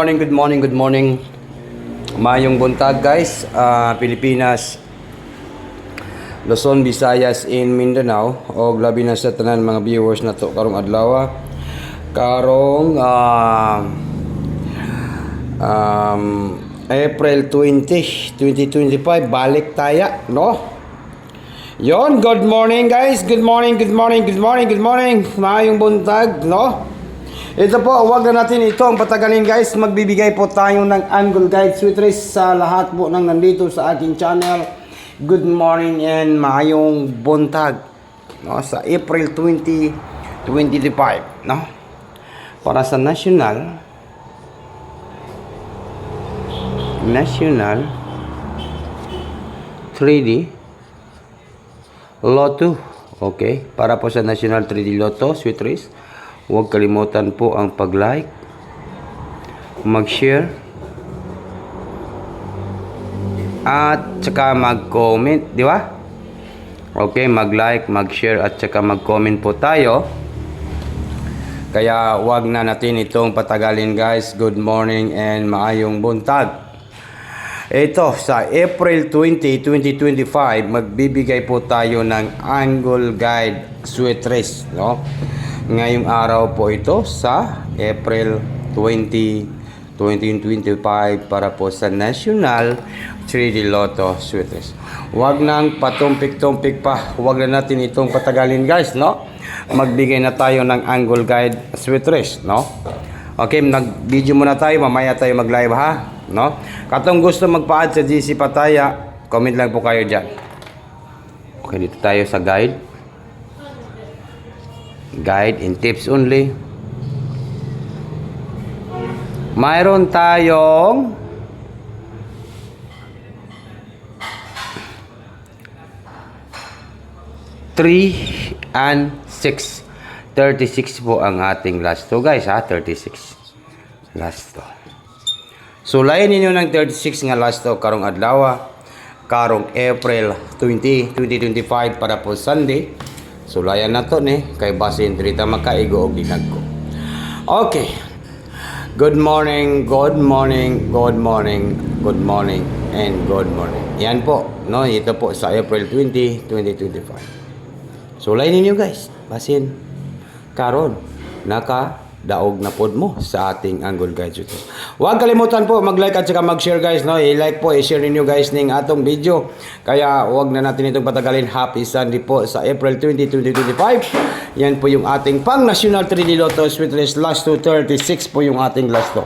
morning, good morning, good morning. Mayong buntag guys, Pilipinas, Luzon, Visayas, in Mindanao. O labi na sa tanan mga viewers na to karong adlaw. Karong April 20, 2025, balik taya, no? Yon, good morning guys, good morning, good morning, good morning, good morning. Mayong buntag, no? Ito po, huwag na natin ito ang patagalin guys. Magbibigay po tayo ng angle guide sweet race sa lahat po ng nandito sa aking channel. Good morning and maayong buntag, no? Sa April 20, 2025, no? Para sa National 3D Lotto. Okay, para po sa National 3D Lotto sweet race, huwag kalimutan po ang pag-like, mag-share, at saka mag-comment, di ba? Okay, mag-like, mag-share, at saka mag-comment po tayo. Kaya huwag na natin itong patagalin guys. Good morning and maayong buntag. Ito, sa April 20, 2025, magbibigay po tayo ng angle guide sweet race, no? Ngayong araw po ito sa April 20, 2025 para po sa National 3D Lotto sweet race. Huwag nang patumpik-tumpik pa. Huwag na natin itong patagalin guys, no? Magbigay na tayo ng angle guide sweet race, no? Okay, nag-video muna tayo. Mamaya tayo mag-live ha, no? Katong gusto magpa-add sa GC Pataya, comment lang po kayo dyan. Okay, dito tayo sa guide. Guide and tips only. Mayroon tayong three and 6. 36 po ang ating last to guys ha. 36 last to. Sulayan ninyo ng 36 nga last to karong adlaw, karong April 20, 2025 para po Sunday. Sulayan na to ni kay basin drita makaigo og dinag ko. Okay. Good morning, good morning, good morning, good morning, and good morning. Yan po, no? Ito po sa April 20, 2025. Sulayan ninyo guys. Basin karon naka-daog na pod mo sa ating angle guide ito. Huwag kalimutan po mag-like at saka mag-share guys, no? I-like po, i-share ninyo guys ning atong video. Kaya huwag na natin itong patagalin. Happy Sunday po sa April 20, 2025. Yan po yung ating pang National 3D Lotto sweet race last to 36 po yung ating last to.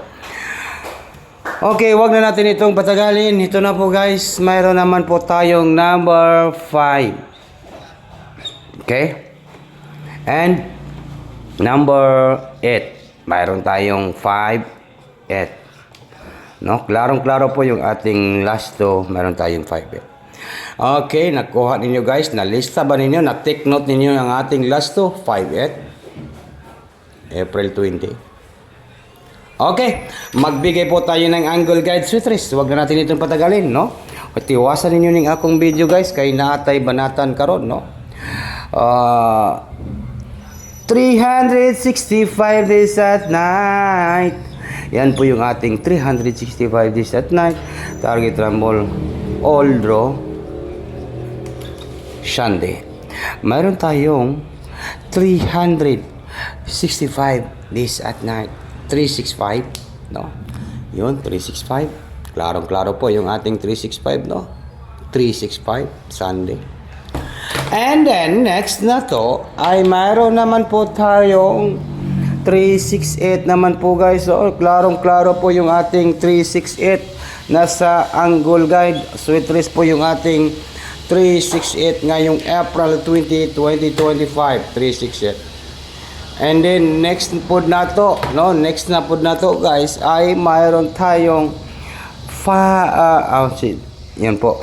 Okay, huwag na natin itong patagalin. Ito na po guys. Mayroon naman po tayong number 5. Okay? And number 8. Mayroon tayong 5, 8. No? Klarong-klaro po yung ating last to. Mayroon tayong 5, 8. Okay, nakuha ninyo guys. Nalista ba ninyo? Na-take note ninyo ang ating last to? 5, 8. April 20. Okay, magbigay po tayo ng angle guide sweet race. Huwag na natin itong patagalin, no? Tiwasan ninyo ng akong video guys. Kay naatay banatan karon, no? 365 days at night. Yan po yung ating 365 days at night. Target rumble all draw Sunday. Mayroon tayong 365 days at night. 365, no? Yun, 365. Klarong-klaro po yung ating 365, no? 365 Sunday. And then, next na to, ay mayroon naman po tayong 368 naman po guys. So, klarong-klaro po yung ating 368. Nasa angle guide. Sweet race po yung ating 368 ngayong April 20, 2025. 368. And then, next po na to, no? Next na po na to guys, ay mayroon tayong yan po.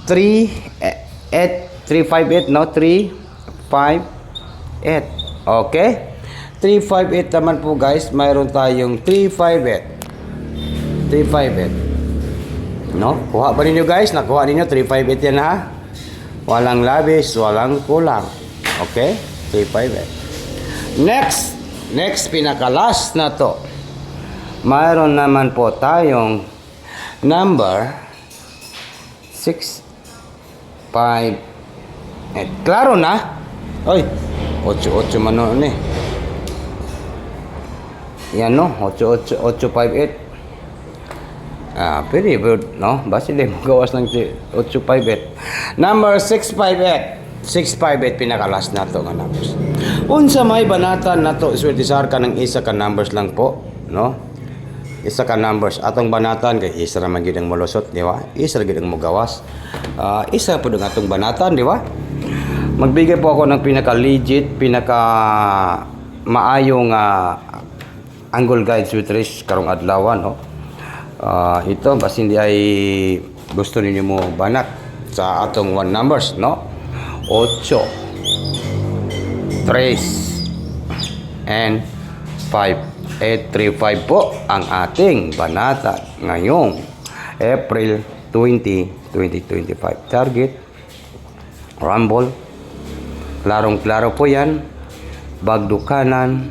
358, no? 358. Okay? 358 naman po guys. Mayroon tayong 358. 358. No? Kuha ba ninyo guys? Nakuha ninyo 358 yan ha? Walang labis, walang kulang. Okay? 358. Next pinaka-last na to. mayroon naman po tayong number 6, 5, 8. Klaro na? Oy, 8 man nun eh. Yan no, 858. Pwede bro, no? Basta din magawas ng 858. Number 658. 658 pinakalas na to nga numbers. Unsa may banatan na to, iswertisar ka ng isa ka numbers lang po, no? Isa ka numbers. Atong banatan kay isa ra man gyud ang molusot, di ba? Isa ra gyud ang mogawas. Isa po ang atong banatan, di ba? Magbigay po ako ng pinaka-legit, maayong angle guide switch karong adlaw, no? Ito basta hindi ay gusto ninyo mo banat sa atong one numbers, no? 8, 3, and 5. 835 po ang ating banata ngayong April 20, 2025. Target, rumble, klarong-klaro po yan. Bagdukanan,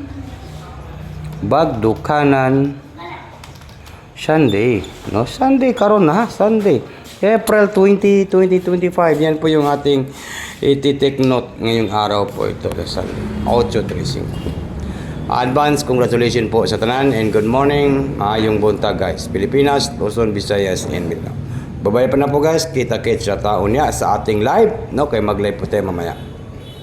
Sunday, no? Sunday karon na, Sunday. April 20, 2025. Yan po yung ating iti-take note ngayong araw po ito. 835. Advance congratulations po sa tanan and good morning. Yung buntag guys. Pilipinas, Luzon, Visayas, and Mindanao. Babay pa na po guys. Kita-kits sa taon niya sa ating live. No? Kaya mag-live po tayo mamaya.